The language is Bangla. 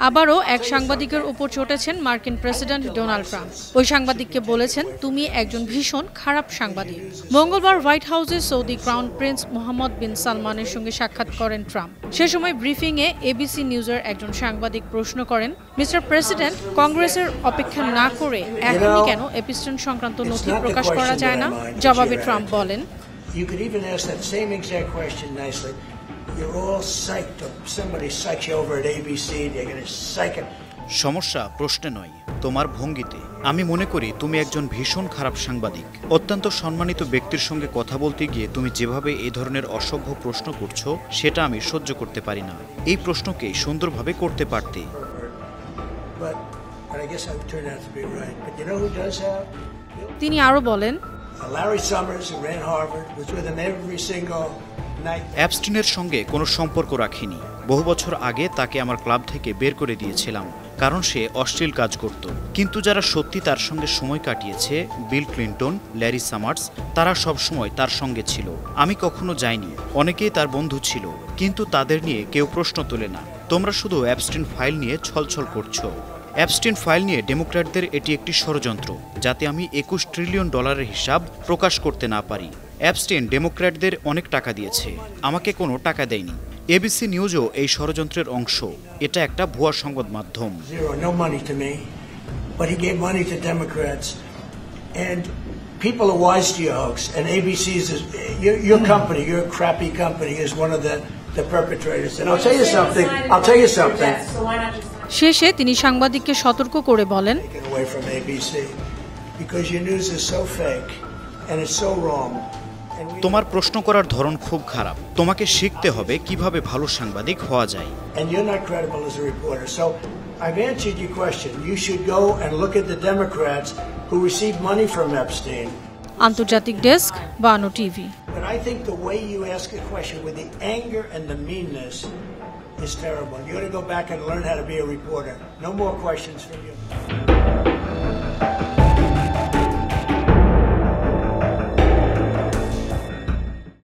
আবারও এক সাংবাদিকের উপর চটেছেন মার্কিন প্রেসিডেন্ট ডোনাল্ড ট্রাম্প। ওই সাংবাদিককে বলেছেন, তুমি একজন ভীষণ খারাপ সাংবাদিক। মঙ্গলবার হোয়াইট হাউসে সৌদি ক্রাউন প্রিন্স মোহাম্মদ বিন সালমানের সঙ্গে সাক্ষাৎ করেন ট্রাম্প। সে সময় ব্রিফিংয়ে এবিসি নিউজের একজন সাংবাদিক প্রশ্ন করেন, মিস্টার প্রেসিডেন্ট, কংগ্রেসের অপেক্ষা না করে এখনই কেন এপিস্টন সংক্রান্ত নথি প্রকাশ করা যায় না? জবাবে ট্রাম্প বলেন, You could even ask that same exact question nicely. You're all psyched up. Somebody psyched you over at ABC. They're going to psych it. সমস্যা প্রশ্নে নয়, তোমার ভঙ্গিতে। আমি মনে করি তুমি একজন ভীষণ খারাপ সাংবাদিক। অত্যন্ত সম্মানিত ব্যক্তির সঙ্গে কথা বলতে গিয়ে তুমি যেভাবে এই ধরনের অসভ্য প্রশ্ন করছো, সেটা আমি সহ্য করতে পারি না। এই প্রশ্নকে সুন্দরভাবে করতে পারতে। তিনি আরো বলেন, অ্যাপস্টিনের সঙ্গে কোনো সম্পর্ক রাখিনি। বহু বছর আগে তাকে আমার ক্লাব থেকে বের করে দিয়েছিলাম, কারণ সে অশ্লীল কাজ করত। কিন্তু যারা সত্যি তার সঙ্গে সময় কাটিয়েছে, বিল ক্লিন্টন, ল্যারি সামার্স, তারা সব সময় তার সঙ্গে ছিল। আমি কখনো যাইনি। অনেকেই তার বন্ধু ছিল, কিন্তু তাদের নিয়ে কেউ প্রশ্ন তোলে না। তোমরা শুধু অ্যাপস্টিন ফাইল নিয়ে ছলছল করছো। অ্যাপস্টিন ফাইল নিয়ে ডেমোক্র্যাটদের এটি একটি ষড়যন্ত্র, যাতে আমি $21 ট্রিলিয়ন হিসাব প্রকাশ করতে না পারি। অ্যাপস্টিন ডেমোক্র্যাটদের অনেক টাকা দিয়েছে, আমাকে কোনো টাকা দেয়নি। এবিসি নিউজও এই ষড়যন্ত্রের অংশ। এটা একটা ভুয়া সংবাদ মাধ্যম। People are wise to your hoax, and ABC's your company, your crappy company, is one of the perpetrators. And I'll tell you something. শেষে তিনি সাংবাদিককে সতর্ক করে বলেন, তোমার প্রশ্ন করার ধরন খুব খারাপ। তোমাকে শিখতে হবে কিভাবে ভালো সাংবাদিক হওয়া যায়। I've answered your question. You should go and look at the Democrats who received money from Epstein. আন্তর্জাতিক ডেস্ক, বানো TV. But I think the way you ask a question with the anger and the meanness is terrible. You ought to go back and learn how to be a reporter. No more questions from you.